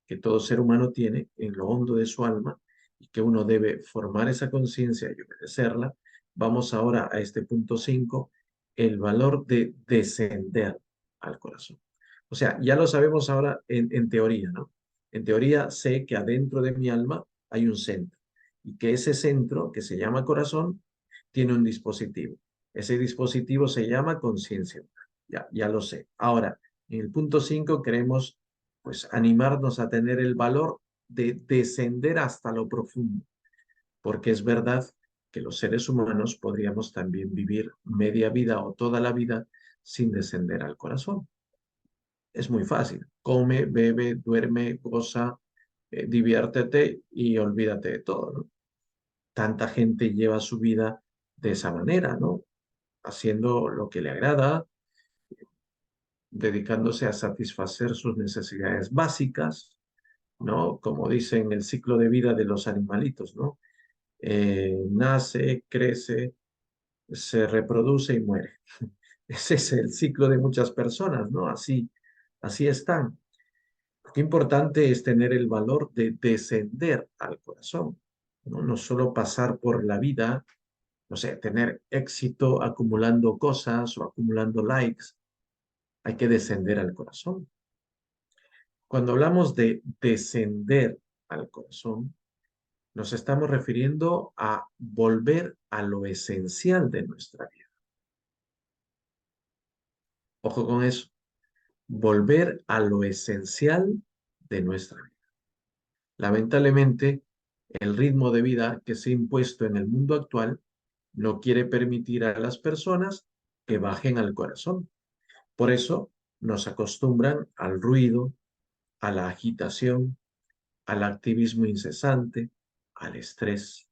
Speaker 1: que todo ser humano tiene en lo hondo de su alma y que uno debe formar esa conciencia y obedecerla. Vamos ahora a este punto 5, el valor de descender al corazón. O sea, ya lo sabemos ahora en teoría, ¿no? En teoría sé que adentro de mi alma hay un centro y que ese centro, que se llama corazón, tiene un dispositivo. Ese dispositivo se llama conciencia. Ya lo sé. Ahora, en el punto 5 queremos pues animarnos a tener el valor de descender hasta lo profundo, porque es verdad que los seres humanos podríamos también vivir media vida o toda la vida sin descender al corazón. Es muy fácil. Come, bebe, duerme, goza, diviértete y olvídate de todo, ¿no? Tanta gente lleva su vida de esa manera, ¿no? Haciendo lo que le agrada, dedicándose a satisfacer sus necesidades básicas, ¿no? Como dicen el ciclo de vida de los animalitos, ¿no? Nace, crece, se reproduce y muere. Ese es el ciclo de muchas personas, ¿no? Así están. Qué importante es tener el valor de descender al corazón, ¿no? No solo pasar por la vida, no sé, tener éxito acumulando cosas o acumulando likes, hay que descender al corazón. Cuando hablamos de descender al corazón, nos estamos refiriendo a volver a lo esencial de nuestra vida. Ojo con eso, volver a lo esencial de nuestra vida. Lamentablemente, el ritmo de vida que se ha impuesto en el mundo actual no quiere permitir a las personas que bajen al corazón. Por eso nos acostumbran al ruido, a la agitación, al activismo incesante, al estrés.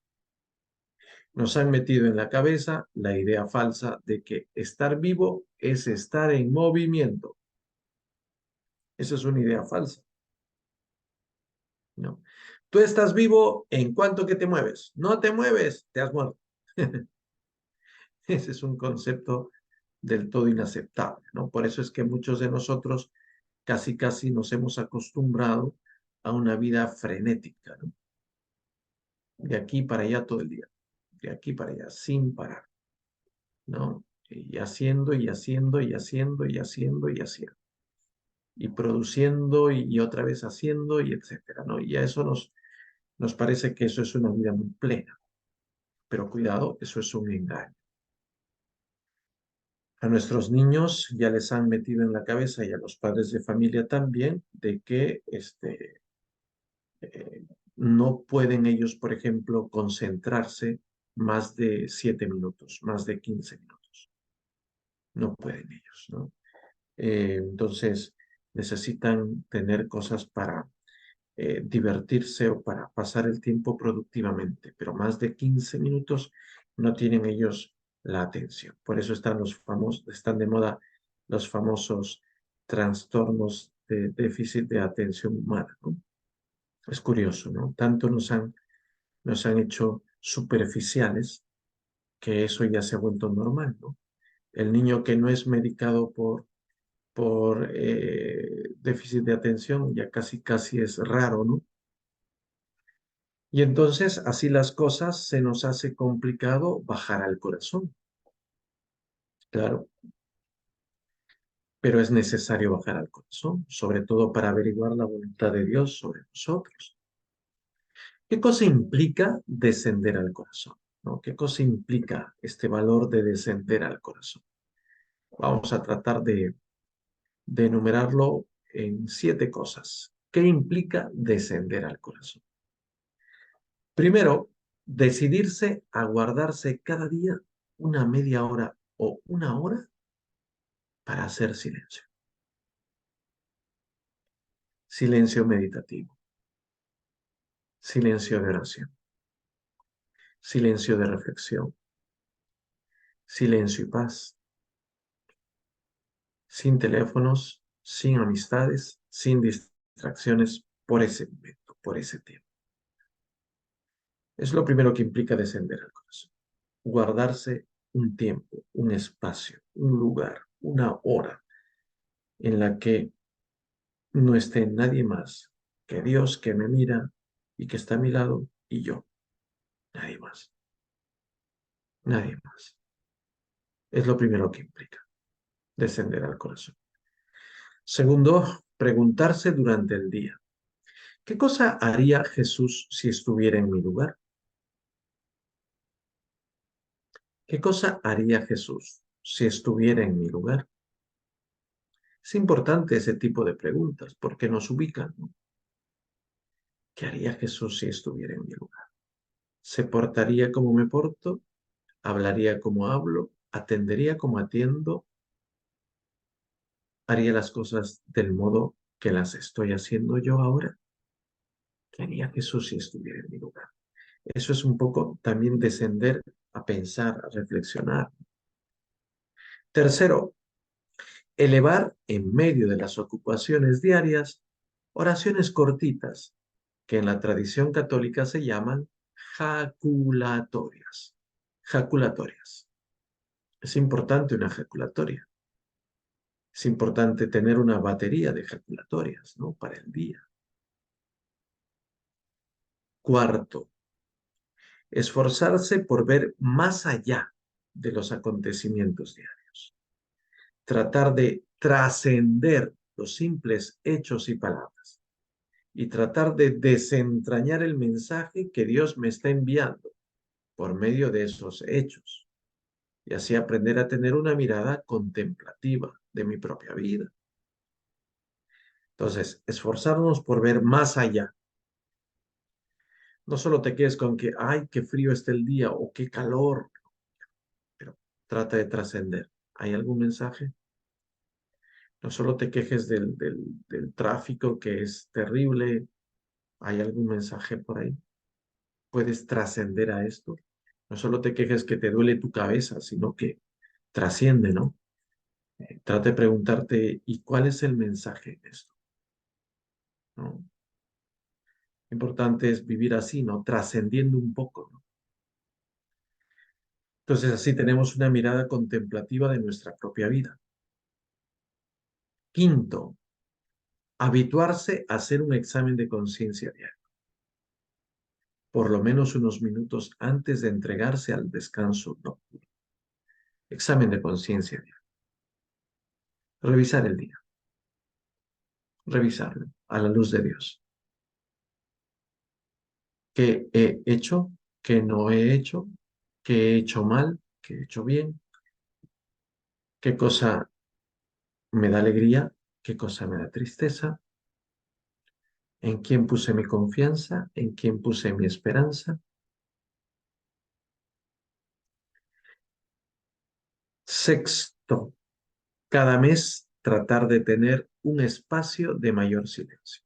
Speaker 1: Nos han metido en la cabeza la idea falsa de que estar vivo es estar en movimiento. Esa es una idea falsa, ¿no? Tú estás vivo en cuanto que te mueves. No te mueves, te has muerto. Ese es un concepto del todo inaceptable, ¿no? Por eso es que muchos de nosotros casi nos hemos acostumbrado a una vida frenética, ¿no? De aquí para allá todo el día, de aquí para allá, sin parar, ¿no? Y haciendo y haciendo y haciendo y haciendo y haciendo. Y produciendo y otra vez haciendo y etcétera, ¿no? Y a eso nos parece que eso es una vida muy plena. Pero cuidado, eso es un engaño. A nuestros niños ya les han metido en la cabeza y a los padres de familia también de que eh, no pueden ellos, por ejemplo, concentrarse más de 7 minutos, más de 15 minutos. No pueden ellos, ¿no? Entonces necesitan tener cosas para divertirse o para pasar el tiempo productivamente, pero más de 15 minutos no tienen ellos la atención. Por eso están de moda los famosos trastornos de déficit de atención humana, ¿no? Es curioso, ¿no? Tanto nos han hecho superficiales que eso ya se ha vuelto normal, ¿no? El niño que no es medicado por déficit de atención ya casi es raro, ¿no? Y entonces así las cosas se nos hace complicado bajar al corazón, claro, pero es necesario bajar al corazón, sobre todo para averiguar la voluntad de Dios sobre nosotros. ¿Qué cosa implica descender al corazón? ¿No? ¿Qué cosa implica este valor de descender al corazón? Vamos a tratar de enumerarlo en 7 cosas. ¿Qué implica descender al corazón? Primero, decidirse a guardarse cada día una media hora o una hora para hacer silencio. Silencio meditativo, silencio de oración, silencio de reflexión, silencio y paz, sin teléfonos, sin amistades, sin distracciones por ese momento, por ese tiempo. Es lo primero que implica descender al corazón. Guardarse un tiempo, un espacio, un lugar, una hora en la que no esté nadie más que Dios que me mira y que está a mi lado y yo. Nadie más. Nadie más. Es lo primero que implica descender al corazón. Segundo, preguntarse durante el día, ¿qué cosa haría Jesús si estuviera en mi lugar? ¿Qué cosa haría Jesús si estuviera en mi lugar? Es importante ese tipo de preguntas porque nos ubican, ¿no? ¿Qué haría Jesús si estuviera en mi lugar? ¿Se portaría como me porto? ¿Hablaría como hablo? ¿Atendería como atiendo? ¿Haría las cosas del modo que las estoy haciendo yo ahora? ¿Qué haría Jesús si estuviera en mi lugar? Eso es un poco también descender a pensar, a reflexionar. Tercero, elevar en medio de las ocupaciones diarias oraciones cortitas que en la tradición católica se llaman jaculatorias. Jaculatorias. Es importante una jaculatoria. Es importante tener una batería de jaculatorias, ¿no? Para el día. Cuarto, esforzarse por ver más allá de los acontecimientos diarios. Tratar de trascender los simples hechos y palabras y tratar de desentrañar el mensaje que Dios me está enviando por medio de esos hechos y así aprender a tener una mirada contemplativa de mi propia vida. Entonces, esforzarnos por ver más allá. No solo te quedes con que, ay, qué frío está el día o qué calor, pero trata de trascender. ¿Hay algún mensaje? No solo te quejes del tráfico que es terrible. ¿Hay algún mensaje por ahí? ¿Puedes trascender a esto? No solo te quejes que te duele tu cabeza, sino que trasciende, ¿no? Trata de preguntarte, ¿y cuál es el mensaje en esto? ¿No? Importante es vivir así, ¿no? Trascendiendo un poco, ¿no? Entonces así tenemos una mirada contemplativa de nuestra propia vida. Quinto, habituarse a hacer un examen de conciencia diario, por lo menos unos minutos antes de entregarse al descanso nocturno. Examen de conciencia diario. Revisar el día, revisarlo a la luz de Dios. ¿Qué he hecho? ¿Qué no he hecho? ¿Qué he hecho mal? ¿Qué he hecho bien? ¿Qué cosa me da alegría? ¿Qué cosa me da tristeza? ¿En quién puse mi confianza? ¿En quién puse mi esperanza? Sexto, cada mes tratar de tener un espacio de mayor silencio.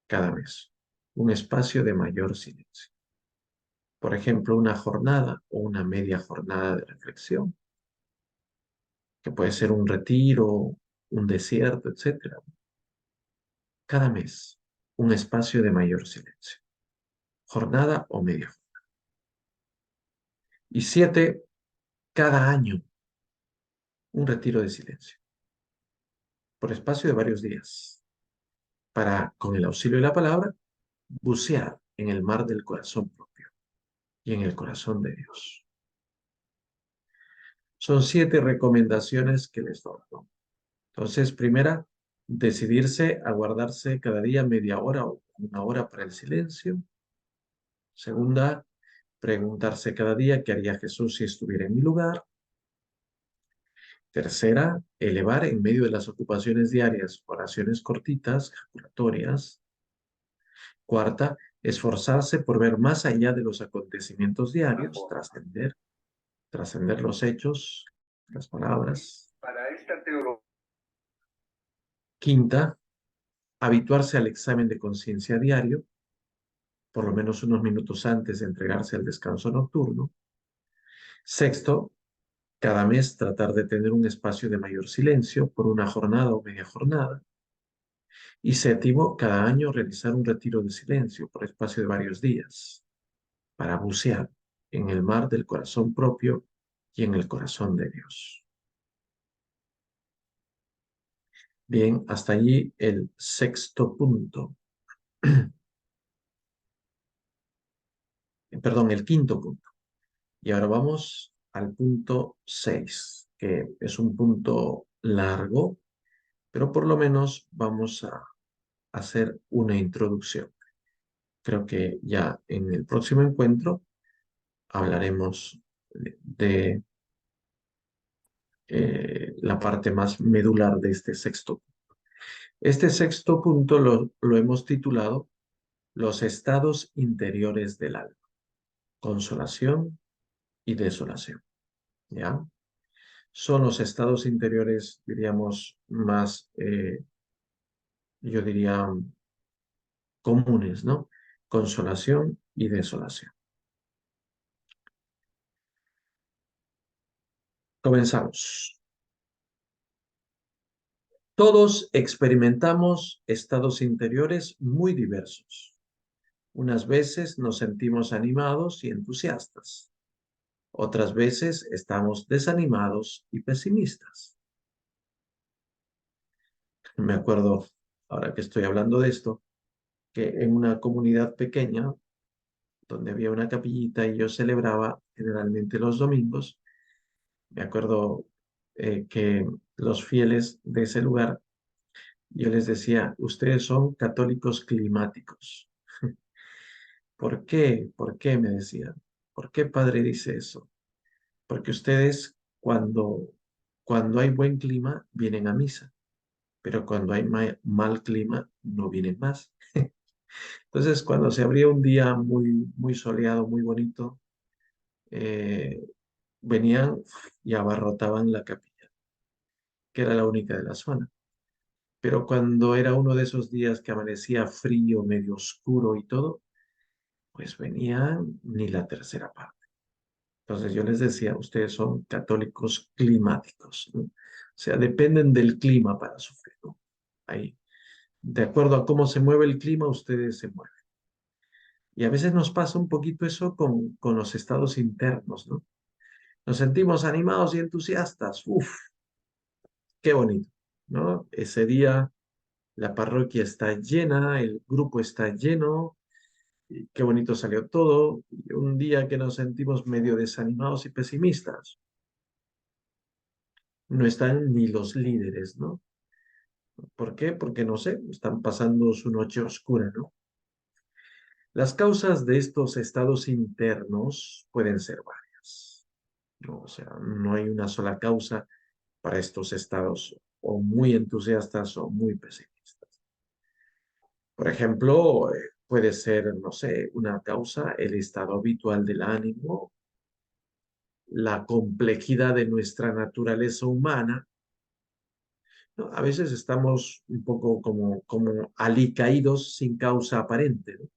Speaker 1: Cada mes, un espacio de mayor silencio. Por ejemplo, una jornada o una media jornada de reflexión, que puede ser un retiro, un desierto, etcétera. Cada mes, un espacio de mayor silencio. Jornada o media jornada. Y siete, cada año, un retiro de silencio, por espacio de varios días, para, con el auxilio de la palabra, bucear en el mar del corazón propio y en el corazón de Dios. Son 7 recomendaciones que les doy, ¿no? Entonces, primera, decidirse a guardarse cada día media hora o una hora para el silencio. Segunda, preguntarse cada día qué haría Jesús si estuviera en mi lugar. Tercera, elevar en medio de las ocupaciones diarias oraciones cortitas, jaculatorias. Cuarta, esforzarse por ver más allá de los acontecimientos diarios, trascender los hechos, las palabras.
Speaker 2: Para esta teología.
Speaker 1: Quinta, habituarse al examen de conciencia diario, por lo menos unos minutos antes de entregarse al descanso nocturno. Sexto, cada mes tratar de tener un espacio de mayor silencio por una jornada o media jornada. Y séptimo, cada año realizar un retiro de silencio por espacio de varios días para bucear en el mar del corazón propio y en el corazón de Dios. Bien, hasta allí el sexto punto. Perdón, el quinto punto. Y ahora vamos al punto 6, que es un punto largo, pero por lo menos vamos a hacer una introducción. Creo que ya en el próximo encuentro hablaremos de la parte más medular de este sexto. Este sexto punto lo hemos titulado los estados interiores del alma, consolación y desolación, ¿ya? Son los estados interiores, diríamos, más, yo diría, comunes, ¿no? Consolación y desolación. Comenzamos. Todos experimentamos estados interiores muy diversos. Unas veces nos sentimos animados y entusiastas. Otras veces estamos desanimados y pesimistas. Me acuerdo, ahora que estoy hablando de esto, que en una comunidad pequeña, donde había una capillita y yo celebraba generalmente los domingos, me acuerdo que los fieles de ese lugar, yo les decía, ustedes son católicos climáticos. ¿Por qué? ¿Por qué? Me decían. ¿Por qué padre dice eso? Porque ustedes cuando hay buen clima vienen a misa, pero cuando hay mal clima no vienen más. Entonces, cuando se abría un día muy, muy soleado, muy bonito, eh, venían y abarrotaban la capilla, que era la única de la zona. Pero cuando era uno de esos días que amanecía frío, medio oscuro y todo, pues venían ni la tercera parte. Entonces yo les decía, ustedes son católicos climáticos, ¿no? O sea, dependen del clima para sufrir, ¿no? Ahí, de acuerdo a cómo se mueve el clima, ustedes se mueven. Y a veces nos pasa un poquito eso con los estados internos, ¿no? Nos sentimos animados y entusiastas. Uf, qué bonito, ¿no? Ese día la parroquia está llena, el grupo está lleno, y qué bonito salió todo. Y un día que nos sentimos medio desanimados y pesimistas, no están ni los líderes, ¿no? ¿Por qué? Porque no sé, están pasando su noche oscura, ¿no? Las causas de estos estados internos pueden ser varias, ¿no? O sea, no hay una sola causa para estos estados o muy entusiastas o muy pesimistas. Por ejemplo, puede ser, no sé, una causa el estado habitual del ánimo, la complejidad de nuestra naturaleza humana, ¿no? A veces estamos un poco como alicaídos sin causa aparente, ¿no?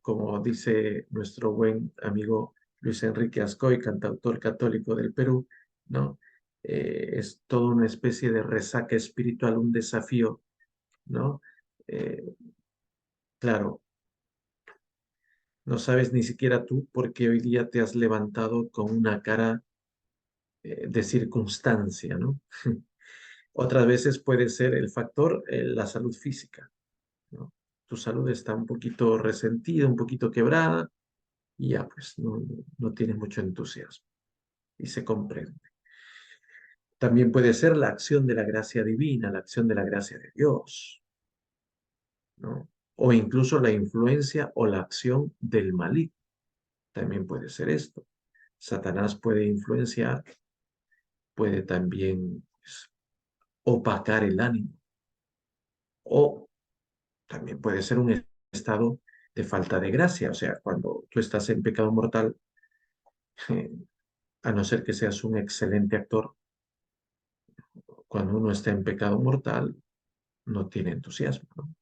Speaker 1: Como dice nuestro buen amigo Luis Enrique Ascoy, cantautor católico del Perú, ¿no? Es toda una especie de resaca espiritual, un desafío, ¿no? Eh, claro, no sabes ni siquiera tú por qué hoy día te has levantado con una cara de circunstancia, ¿no? Otras veces puede ser el factor, la salud física, ¿no? Tu salud está un poquito resentida, un poquito quebrada, y ya pues no tiene mucho entusiasmo y se comprende. También puede ser la acción de la gracia divina, la acción de la gracia de Dios, ¿no? O incluso la influencia o la acción del maligno. También puede ser esto. Satanás puede influenciar, puede también pues, opacar el ánimo, o también puede ser un estado de falta de gracia. O sea, cuando tú estás en pecado mortal, eh, a no ser que seas un excelente actor, cuando uno está en pecado mortal, no tiene entusiasmo, ¿no?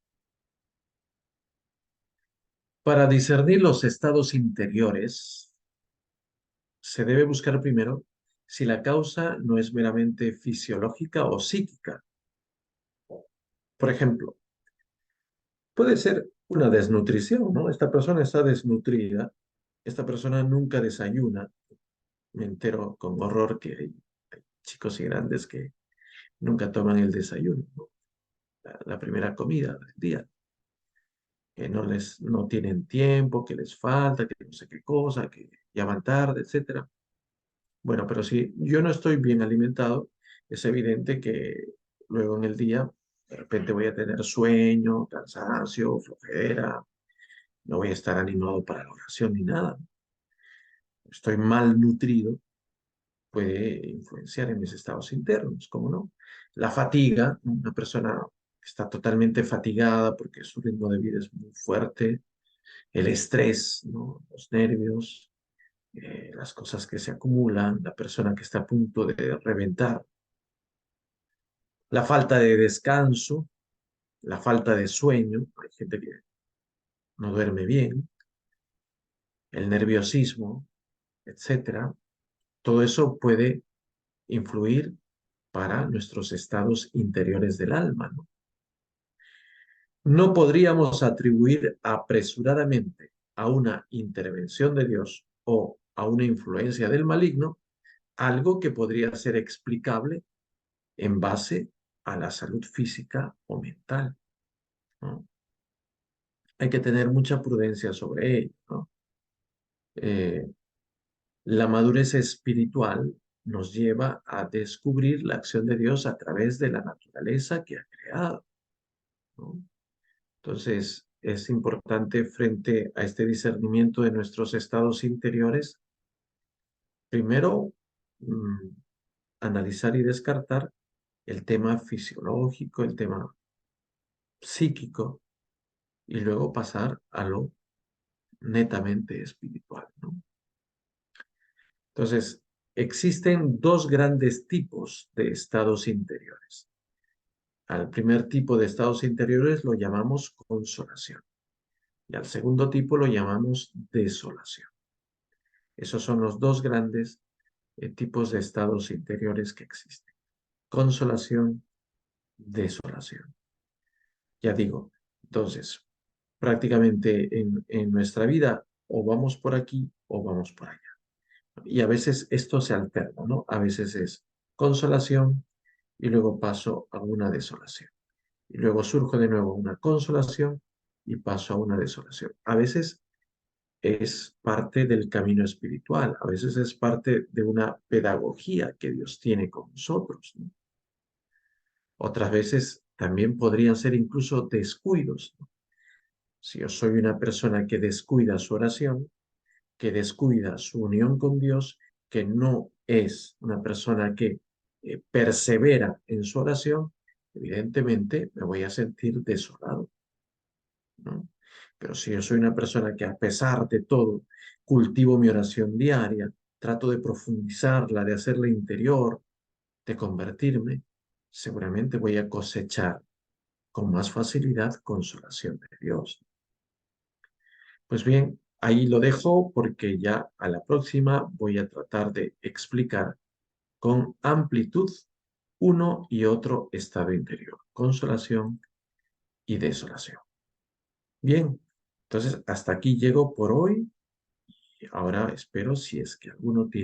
Speaker 1: Para discernir los estados interiores, se debe buscar primero si la causa no es meramente fisiológica o psíquica. Por ejemplo, puede ser una desnutrición, ¿no? Esta persona está desnutrida, esta persona nunca desayuna. Me entero con horror que hay chicos y grandes que nunca toman el desayuno, ¿no? La primera comida del día, que no tienen tiempo, que les falta, que no sé qué cosa, que ya van tarde, etcétera. Bueno, pero si yo no estoy bien alimentado, es evidente que luego en el día de repente voy a tener sueño, cansancio, flojera, no voy a estar animado para la oración ni nada. Estoy mal nutrido, puede influenciar en mis estados internos, ¿cómo no? La fatiga, ¿no? Una persona que está totalmente fatigada porque su ritmo de vida es muy fuerte, el estrés, ¿no? Los nervios, las cosas que se acumulan, la persona que está a punto de reventar, la falta de descanso, la falta de sueño, hay gente que no duerme bien, el nerviosismo, etcétera. Todo eso puede influir para nuestros estados interiores del alma, ¿no? No podríamos atribuir apresuradamente a una intervención de Dios o a una influencia del maligno algo que podría ser explicable en base a la salud física o mental, ¿no? Hay que tener mucha prudencia sobre ello, ¿no? Eh, la madurez espiritual nos lleva a descubrir la acción de Dios a través de la naturaleza que ha creado, ¿no? Entonces, es importante frente a este discernimiento de nuestros estados interiores, primero, analizar y descartar el tema fisiológico, el tema psíquico, y luego pasar a lo netamente espiritual, ¿no? Entonces, existen dos grandes tipos de estados interiores. Al primer tipo de estados interiores lo llamamos consolación y al segundo tipo lo llamamos desolación. Esos son los dos grandes tipos de estados interiores que existen. Consolación, desolación. Ya digo, entonces, prácticamente en nuestra vida o vamos por aquí o vamos por allá. Y a veces esto se alterna, ¿no? A veces es consolación y luego paso a una desolación. Y luego surjo de nuevo una consolación y paso a una desolación. A veces es parte del camino espiritual, a veces es parte de una pedagogía que Dios tiene con nosotros, ¿no? Otras veces también podrían ser incluso descuidos, ¿no? Si yo soy una persona que descuida su oración, que descuida su unión con Dios, que no es una persona que persevera en su oración, evidentemente me voy a sentir desolado, ¿no? Pero si yo soy una persona que a pesar de todo cultivo mi oración diaria, trato de profundizarla, de hacerla interior, de convertirme, seguramente voy a cosechar con más facilidad consolación de Dios. Pues bien, ahí lo dejo porque ya a la próxima voy a tratar de explicar con amplitud uno y otro estado interior, consolación y desolación. Bien, entonces hasta aquí llego por hoy y ahora espero si es que alguno tiene